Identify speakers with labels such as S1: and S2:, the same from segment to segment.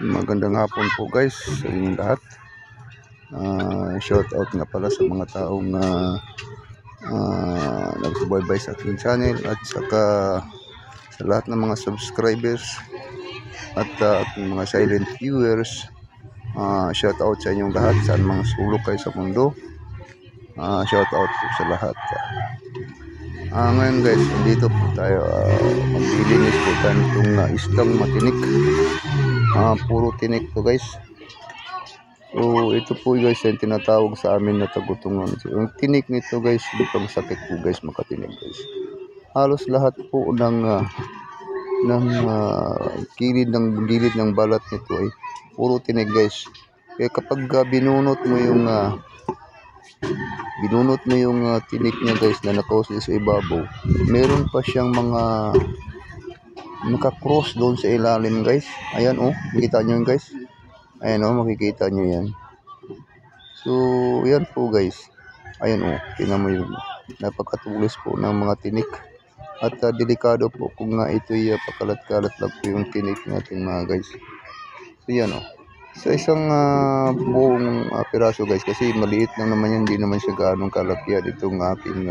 S1: Magandang hapon po guys sa inyong lahat. Shout out nga pala sa mga taong nagsubaybay sa aking channel at saka sa lahat ng mga subscribers at ating mga silent viewers. Shout out sa inyong lahat, saan mga sulok kayo sa mundo. Shout out po sa lahat. Ngayon guys, dito po tayo maglilinis po tayo itong isdang matinik. Puro tinik to guys. So ito po guys yung tinatawag sa amin na tagutungan. So, yung tinik nito guys, lupang sakit po guys makatinig guys. Halos lahat po ng gilid ng balat nito ay puro tinig guys. Kaya kapag binunot mo yung tinik niya guys na nakausin sa ibabaw, meron pa siyang mga naka-cross doon sa ilalim guys. Ayan oh, makita nyo yun guys. Ayan oh, makikita nyo yan. So yan po guys. Ayan oh, tingnan mo yun. Napakatulis po ng mga tinik. At delikado po kung nga ito'y pakalat-kalat lang po yung tinik natin mga guys. So yan oh. Sa isang buong piraso guys, kasi maliit lang naman yan, hindi naman siya gaanong kalakyan itong aking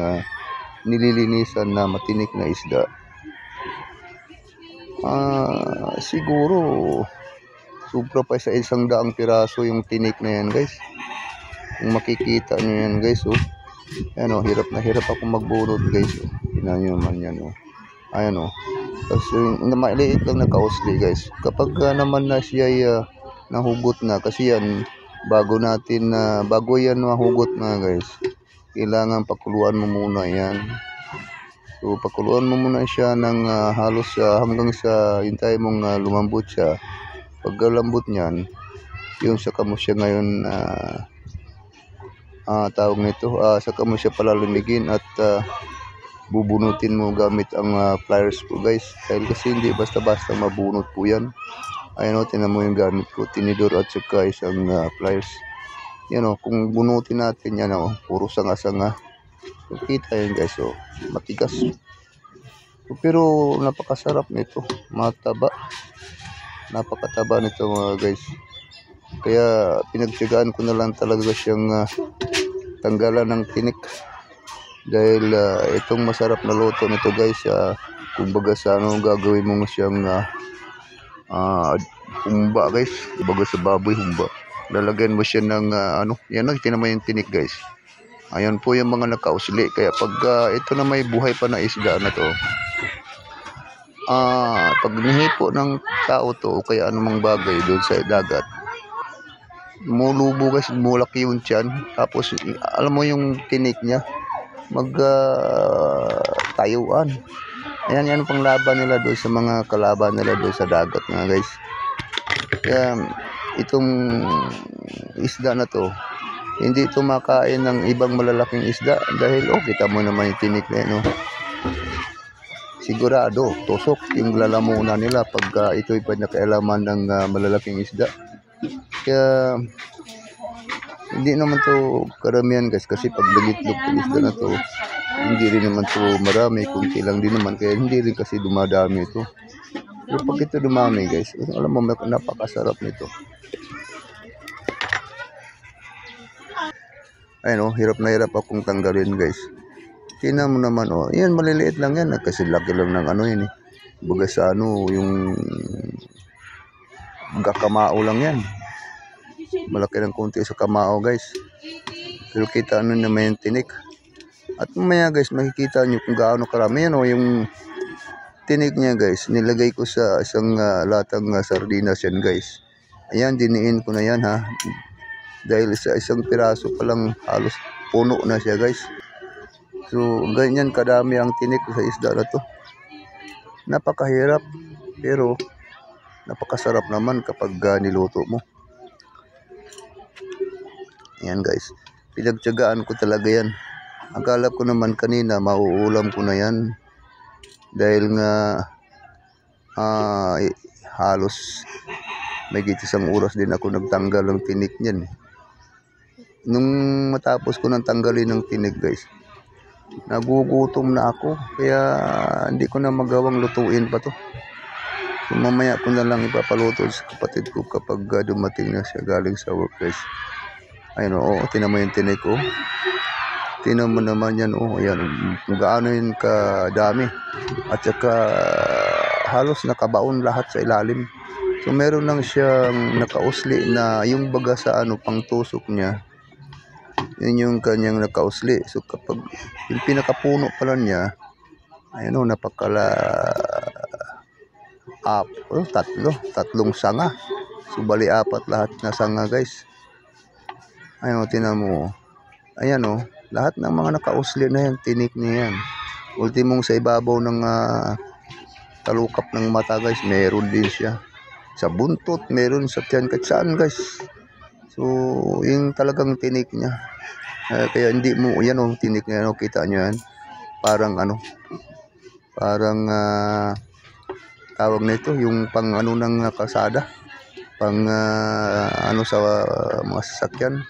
S1: nililinisan na matinik na isda. Siguro sobra pa sa 100 piraso yung tinik na yan guys. Kung makikita nyo yan guys oh. Ayan oh, hirap na hirap ako magbunot guys oh. Tingnan nyo naman yan oh. Ayan oh. Kasi maliit lang na kausli guys. Kapag naman na siya nahugot na, kasi yan bago yan mahugot na guys, kailangan pakuluan mo muna yan. So pakuluan mo muna siya ng halos hanggang sa hintay mong lumambot siya. Pag lambot niyan, yung saka mo siya ngayon tawag nito, saka mo siya palalamigin at bubunutin mo gamit ang pliers po guys. Dahil kasi hindi basta-basta mabunot po yan. Ayan o, tinan mo yung gamit ko, tinidor at saka isang pliers. Yan o, kung bunutin natin yan o, puro sanga-sanga. Kita yan guys o, matigas. Pero napakasarap nito, mataba. Napakataba nito mga guys. Kaya pinagtiyagaan ko na lang talaga siyang tanggalan ng tinik. Dahil itong masarap na luto nito guys, kumbaga sa gagawin mo siyang humba guys, kumbaga sa baboy humba. Lalagyan mo siya ng yan o, tinamay yung tinik guys. Ayan po yung mga nakausli. Kaya pag ito na may buhay pa na isda na to, pag nihipo ng tao to o kaya anumang bagay doon sa dagat, mulubo guys, mulaki yung tiyan. Tapos alam mo yung tinik niya tayuan. Ayan, yan pang laban nila doon sa mga kalaban nila doon sa dagat nga guys. Kaya itong isda na to, hindi ito makain ng ibang malalaking isda dahil kita mo naman yung tinik na yun, sigurado tusok yung lalamunan nila pag ito'y pinakailaman ng malalaking isda. Kaya hindi naman to karamihan guys, kasi pag nagitlog yung isda na to, hindi rin naman to marami, kunti lang din naman, kaya hindi rin kasi dumadami ito. Pero pag ito dumami guys, alam mo, napakasarap nito. Ayun oh, hirap na hirap akong tanggalin guys. Tingnan mo naman oh, yan maliliit lang yan, kasi laki lang ng yan eh. Baga sa yung gakamao lang yan. Malaki ng konti sa kamao guys. Pero kita naman yung tinik. At mamaya guys, makikita nyo kung gaano karami yan o, yung tinik niya guys. Nilagay ko sa isang latang sardinas yan guys. Ayan, diniin ko na yan ha. Dahil sa isang piraso pa lang halos puno na siya guys. So ganyan kadami ang tinik sa isda na to. Napakahirap pero napakasarap naman kapag niluto mo. Ayan guys, pinagtiyagaan ko talaga yan. Akala ko naman kanina mauulam ko na yan. Dahil nga halos may isang oras din ako nagtanggal ng tinik niyan. Nung matapos ko nang tanggalin ng tinik guys, nagugutom na ako. Kaya hindi ko na magawang lutuin pa to. So mamaya ko na lang ipapaluto sa kapatid ko kapag dumating na siya galing sa work guys. Ayun oo, tinan mo yung tinik ko. Tinan mo naman yan ayan, kung gaano yun kadami. At saka halos nakabaon lahat sa ilalim. So meron lang siyang nakausli na yung baga sa pangtusok niya. Yun yung kanyang nakausli. So kapag yung pinakapuno pala niya, ayun napakala tatlong sanga. So bali apat lahat na sanga guys. Ayun tinan mo. Ayan lahat ng mga nakausli na yan, tinik niya yan. Ultimong sa ibabaw ng talukap ng mata guys, meron din siya. Sa buntot, meron sa tiyan, kahit saan guys. So yung talagang tinik niya. Kaya hindi mo, yan tinik niya, kita nyo yan. Parang parang tawag na ito, yung pang ng kalsada. Pang sa mga sasakyan.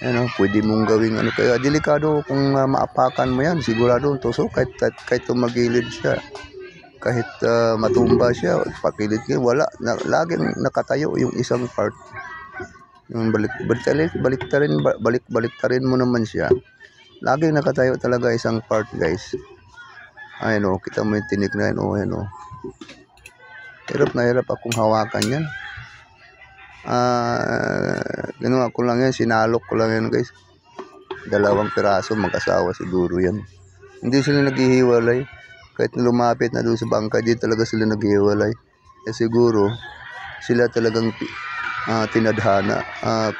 S1: Ayan pwede mong gawing kaya delikado kung maapakan mo yan. Sigurado tusok kahit tumagilid siya. Kahit matumba siya, pakilid niya, wala. Laging nakatayo yung isang part. Yung baliktarin mo naman siya. Laging nakatayo talaga isang part guys. Ayun kita mo yung tinik na yan Hirap na hirap akong hawakan yan. Ginawa ko lang yan, sinalok ko lang yan guys. 2 piraso, mag-asawa siguro yan. Hindi sila naghihiwalay. Kahit lumapit na doon sa bangka, di talaga sila naghihiwalay. Siguro, sila talagang tinadhana.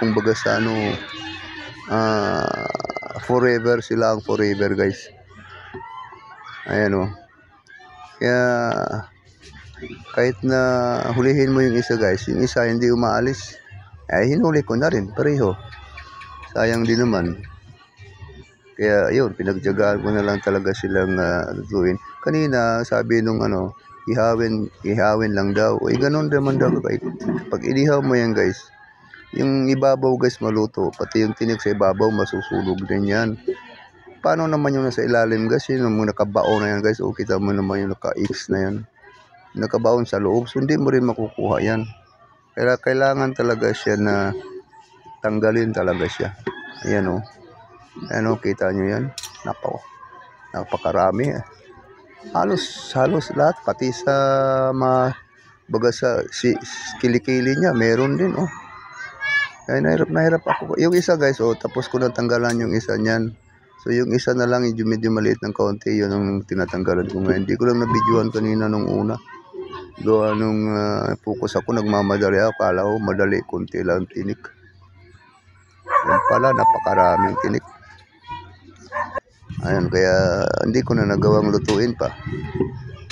S1: Kumbaga sa forever, sila ang forever guys. Ayan Kaya kahit na hulihin mo yung isa guys, yung isa hindi umaalis, hinuli ko na rin pareho. Sayang din naman. Kaya yun, pinagtiyagaan ko na lang talaga silang lutuin. Kanina sabi nung ihawin lang daw. Ganun naman daw guys. Pag inihaw mo yan guys, yung ibabaw guys maluto, pati yung tinik sa ibabaw masusunog din yan. Paano naman yung nasa ilalim guys, yung nakabaon na yan guys, kita mo naman yung naka-X na yan. Nakabaon sa loob, so hindi mo rin makukuha yan. Kaya kailangan talaga siya na tanggalin talaga siya. Ayan ayan kita nyo yan. Napakarami halos lahat, pati sa baga sa kilikili niya meron din Kaya nahirap ako. Yung isa guys tapos ko natanggalan yung isa niyan. So yung isa na lang yung medyo maliit ng kaunti, yun ang tinatanggalan ko ngayon. Hindi ko lang na-videoan kanina nung una. Doon nung focus ako, nagmamadali ako. Kala ko madali, kunti lang tinik. Yan pala, napakaraming tinik. Ayan, kaya hindi ko na nagawang lutuin pa.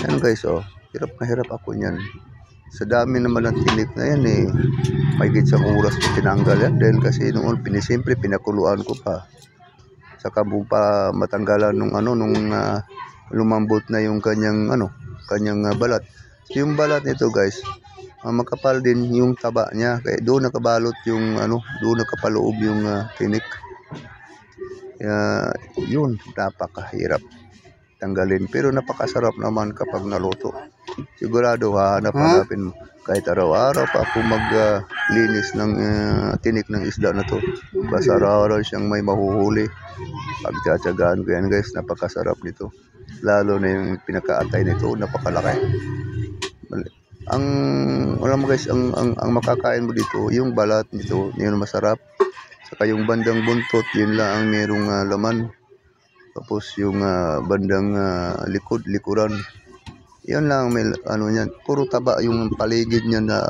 S1: Ayan guys, hirap na hirap ako niyan. Sa dami naman ng tinik na yan mahigit sa oras ko tinanggal yan. Dahil kasi noon, siyempre pinakuluan ko pa. Saka mo pa matanggalan nung lumambot na yung kanyang balat. Yung balat nito guys, makapal din yung taba niya. Kaya doon nakabalot yung doon nakapaloob yung tinik. Kaya yun, napakahirap tanggalin. Pero napakasarap naman kapag naluto. Sigurado hanapin mo. Kahit araw-araw pa ako maglinis ng tinik ng isda na to. Basta araw-araw siyang may mahuhuli. Pagtsatsagaan ko yan guys, napakasarap nito. Lalo na yung pinakaatay nito, napakalaki. Alam mo guys, ang makakain mo dito, yung balat nito, yun masarap. Saka yung bandang buntot, yun lang ang merong laman. Tapos yung bandang likuran, yan lang may niyan. Puro taba yung paligid niya na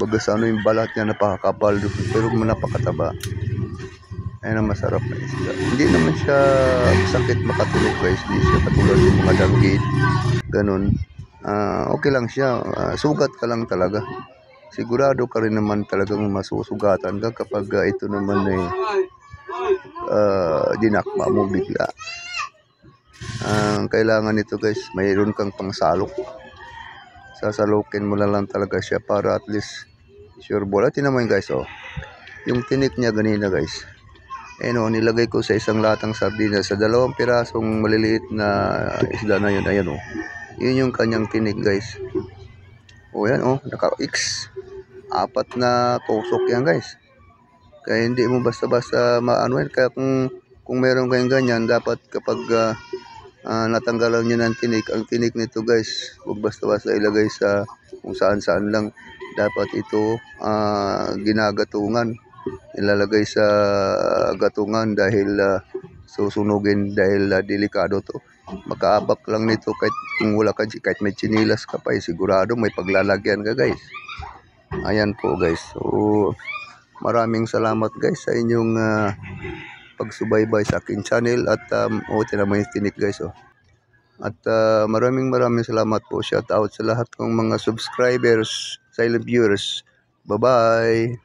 S1: baga sa yung balat niya napakakapal, pero napakataba. Ayun ang masarap na isda. Hindi naman siya sakit makatulog guys. Hindi siya katulad yung mga danggit. Ganun. Okay lang siya. Sugat ka lang talaga. Sigurado ka rin naman talagang masusugatan ka kapag ito naman dinakma mo bigla. Kailangan nito guys, mayroon kang pangsalok. Sasalokin mo lang talaga siya para at least sure ball. At yun naman guys yung tinik niya ganina guys. Ayan o, nilagay ko sa isang latang sardinas sa 2 pirasong maliliit na isda na yun. Ayan o. Yun yung kanyang tinik guys. O yan o, naka-X. 4 na tusok yan guys. Kaya hindi mo basta-basta maano yan. Kaya kung meron kayong ganyan, dapat kapag natanggalan nyo ng tinik, ang tinik nito guys, huwag basta-basta ilagay sa kung saan-saan lang. Dapat ito ginagatungan. Ilalagay sa gatungan dahil susunugin dahil delikado to. Makaabak lang nito kahit kung wala ka, kahit may chinilas ka pa, sigurado may paglalagyan ka guys. Ayan po guys. So maraming salamat guys sa inyong pagsubaybay sa aking channel at tinan mo yung tinik guys. At maraming salamat po. Shout out sa lahat ng mga subscribers, silent viewers. Bye bye.